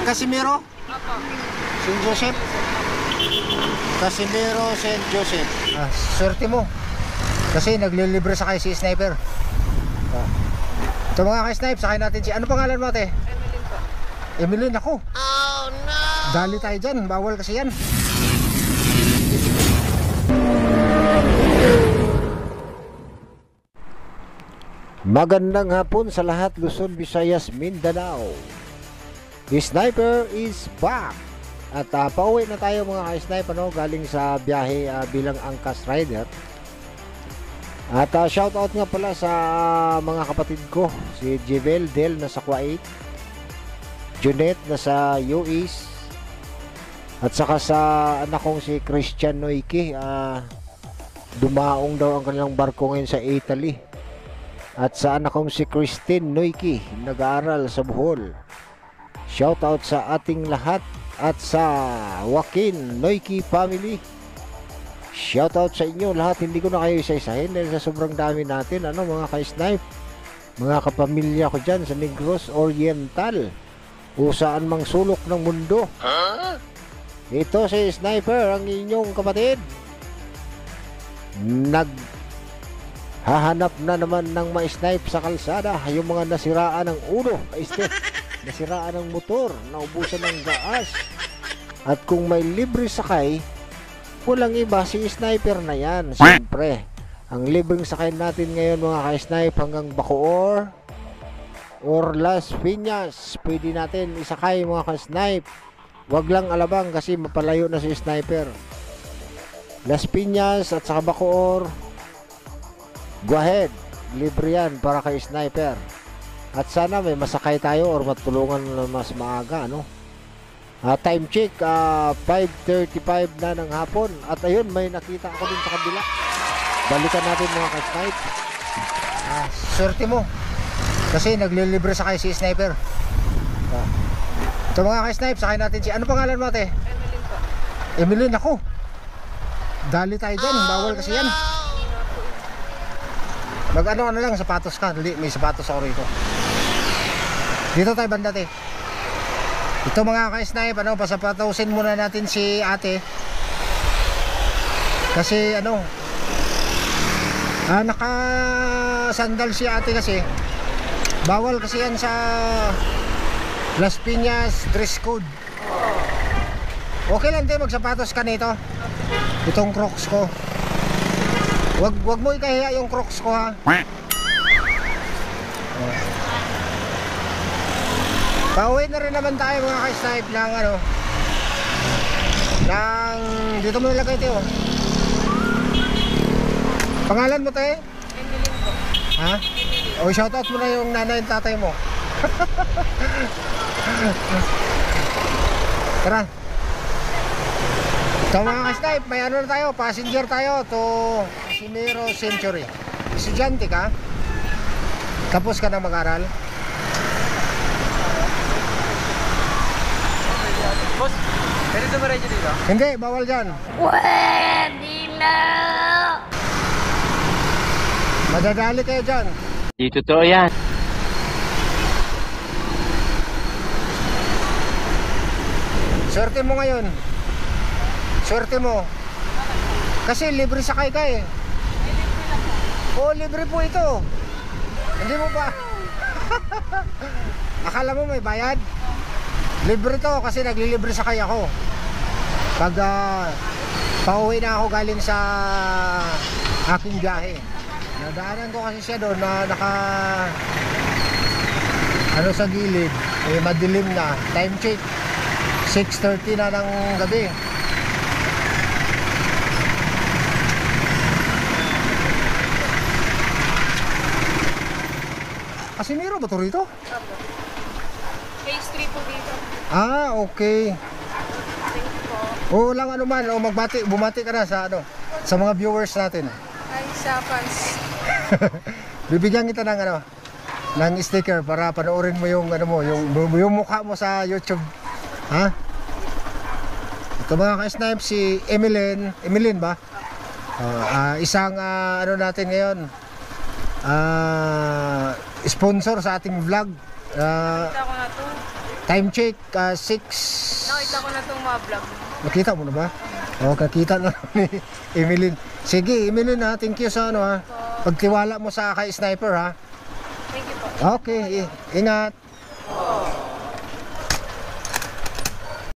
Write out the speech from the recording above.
Casimiro? Opo. St. Joseph? Casimiro St. Joseph. Swerte mo. Kasi naglilibre sa kay si Sniper. Ito mga ka-snipe, sakay natin si... Ano pangalan mo ate? Emeline po. Emeline ako. Oh no! Dali tayo dyan, bawal kasi yan. Magandang hapon sa lahat, Luzon, Visayas, Mindanao. The Sniper is back. At pauwi na tayo mga ka-snipe, galing sa biyahe bilang angkas rider. At shoutout nga pala sa mga kapatid ko, si Jebel Del na sa Kuwait, Junet na sa UAE, at saka sa anak kong si Christian Noiki, dumaong daw ang kanilang barko ngayon sa Italy. At sa anak kong si Christine Noiki, nag-aaral sa Bohol. Shoutout sa ating lahat at sa Joaquin Noiki family. Shoutout sa inyo lahat, hindi ko na kayo isa-isahin dahil sa sobrang dami natin, mga ka-snipe, mga kapamilya ko dyan sa Negros Oriental, o saan mang sulok ng mundo. Ito si Sniper, ang inyong kapatid. Naghahanap na naman ng ma-snipe sa kalsada, yung mga nasiraan ng ulo, nasiraan ng motor, naubusan ng gas. At kung may libre sakay, walang iba, si Sniper na yan. Siyempre, ang libreng sakay natin ngayon mga ka-snipe hanggang Bacoor or Las Piñas, pwede natin isakay mga ka-snipe. Wag lang Alabang kasi mapalayo na si Sniper. Las Piñas at saka Bacoor, go ahead, libre yan para kay Sniper. At sana may masakay tayo or matulungan na mas maaga, time check, 5:35 na ng hapon. At ayun, may nakita ako dun sa kabila. Balikan natin mga ka-snipe. Swerte mo. Kasi naglilibre sa kay si Sniper. Ito mga ka-snipe, sakay natin si... Ano pangalan mo ate? Emeline po. Emeline ako. Dali tayo dyan, bawal kasi yan. Mag-ano lang, sapatos ka. Dali, may sapatos ako rito. Dito tayo banda ate. Ito mga ka-snipe, pasapatusin muna natin si ate. Kasi naka-sandal si ate kasi. Bawal kasi yan sa Las Piñas dress code. Okay lang tayo magsapatos ka nito. Itong Crocs ko. Wag mo ikahiya yung Crocs ko ha. Pauwi na rin naman tayo mga ka-snipe ng dito mo nilagay tayo. Pangalan mo tayo? Emeline po. Ha? O shoutout mo na yung nanay at tatay mo. Tara. Ito mga ka-snipe, may na tayo, passenger tayo to Casimiro Century. Estudyante ka? Tapos ka na mag-aral? Boss, pwede dumiretso dito? Hindi, bawal dyan. Pwede na! Madadali kayo dyan. Di totoo yan. Swerte mo ngayon. Swerte mo. Kasi libre sakay ka eh. Oo, libre po ito. Hindi mo ba? Akala mo may bayad? Libre to kasi naglilibre sakay ako. Pag pauwi na ako galing sa aking biyahe. Nadaanan ko kasi siya doon na sa gilid. Madilim na. Time check 6:30 na ng gabi. Casimiro ba to rito? Phase 3 po dito. Okay. Thank you po. Oo lang bumati ka na sa mga viewers natin. Ay, sa fans. Bibigyan kita ng sticker para panoorin mo yung yung mukha mo sa YouTube. Ha? Ito mga ka-snipe, si Emeline ba? Isang natin ngayon. Sponsor sa ating vlog. Kita ko na to. Time check, 6. Nakita ko na itong mga vlog. Nakita mo na ba? Oo, nakita na ni Emeline. Sige, Emeline ha, thank you sa ano ha. Pagtiwala mo sa kay Sniper ha. Thank you po. Okay, ingat.